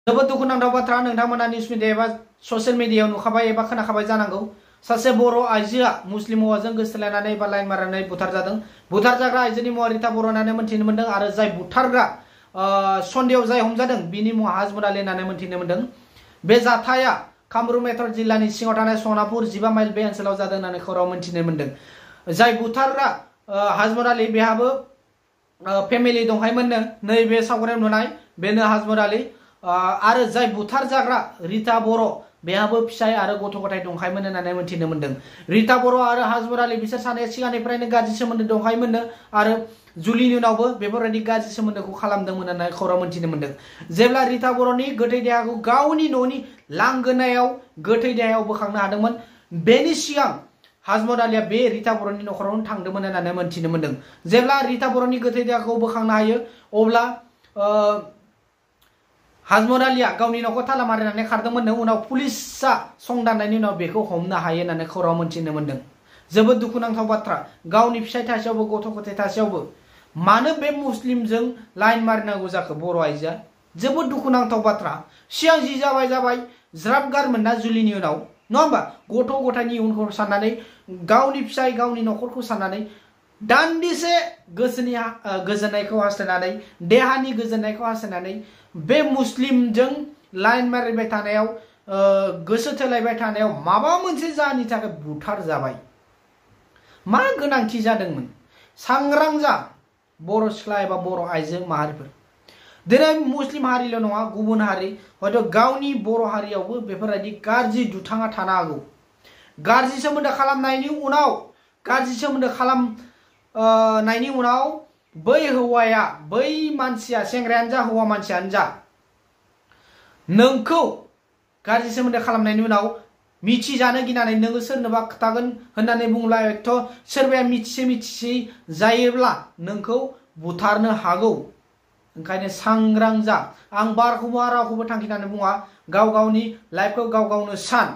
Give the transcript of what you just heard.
जोबोद दुखुनांथाव बाथ्रा नोंथांमोना निउस मिडिया एबा ससियेल मिडियायाव नुखाबाय एबा खोनाखाबाय जानांगौ सासे बर' आइजोआ मुस्लिम हौवाजों गोसोथोलायनानै एबा लाइन मारिनानै बुथारजादों। बुथारजाग्रा आइजोनि मुङा रिता बर' होननानै मोनथिनो मोन्दों आरो जाय बुथारग्रा सन्देहआव जाय हमजादों बिनि मुङा हाजमुर आली होननानै मोनथिनो मोन्दों। बे जाथाया कामरुप मेट्र' जिल्लानि सिङाव थानाय सनापुर 15 माइल बे ओनसोलाव जादों होननानै खौरां मोनथिनो मोन्दों। जाय बुथारग्रा हाजमुर आली बेहाबो फेमिलि दंखायोमोननो नैबे सावगारियाव नुनाय बेनो हाजमुर आली आरो जाय बुथारजाग्रा रिता बर' बेहाबो फिसाय आरो गथ' गथाय दंखायोमोन होननानै मोनथिनो मोन्दों। रिता बर' आरो हाजमुर आली बिसोर सानैया सिगांनिफ्रायनो गाज्रि सोमोन्दो दंखायोमोननो आरो जुलिनि उनावबो बेफोरबायदि गाज्रि सोमोन्दोखौ खालामदोंमोन होननानै खौरां मोनथिनो मोन्दों। जेब्ला रिता बर'नि गोथै देहाखौ गावनि न'नि लांगोनायाव गोथै देहायाव बोखांनो हादोंमोन बेनि सिगां हाजमुर आलीया बे रिता बर'नि न'खरावनो थांदोंमोन होननानै मोनथिनो मोन्दों। जेब्ला रिता बर'नि गोथै देहाखौ बोखांनो हायो अब्ला हाजमुर आलीया गावनि न'खौ ताला मारिनानै खारदोंमोननो उनाव पुलिसआ संदाननायनि उनाव बेखौ हमनो हायो होननानै खौरां मोनथिनो मोन्दों। जोबोद दुखुनांथाव बाथ्रा गावनि फिसाय थासेयावबो गथ' गथाय थासेयावबो मानो बे मुस्लिमजों लाइन मारिनांगौ जाखो बर' आइजोआ जोबोद दुखुनांथाव बाथ्रा। सिगां जि जाबाय ज्राब गारमोन ना जुलिनि उनाव नङा होमबा गथ' गथायनि इयुनखौ साननानै गावनि फिसाय गावनि न'खरखौ साननानै दान्दिसे गोसोनि गोजोननायखौ हास्थायनानै देहानि गोजोननायखौ हास्थायनानै बे मुस्लिमजों लाइन मारिबाय थानायाव गोसो थोलायबाय थानायाव माबा मोनसे जाहोननि थाखाय बुथार जाबाय। मा गोनांथि जादोंमोन सांग्रां जा बर' सिख्ला एबा बर' आइजो माहारिफोर। दिनै मुस्लिम हारिल' नङा गुबुन हारि हयथ' गावनि बर' हारियावबो बेफोरबायदि गाज्रि दुथाङा थानो हागौ। गाज्रि सोमोन्दो खालामनायनि उनाव बै हौवाया बै मानसिया सेंग्रायानो जा हौवा मानसियानो जा नोंखौ गाज्रि सोमोन्दो खालामनायनि उनाव मिथिजानो गिनानै नोङो सोरनोबा खोथागोन होननानै बुंब्ला हयथ' सोरबाया मिथिसे जायोब्ला नोंखौ बुथारनो हागौ। ओंखायनो सांग्रां जा। आं बारखौबो रावखौबो थांखिनानै बुङा गाव गावनि लाइफखौ गाव गावनो सान।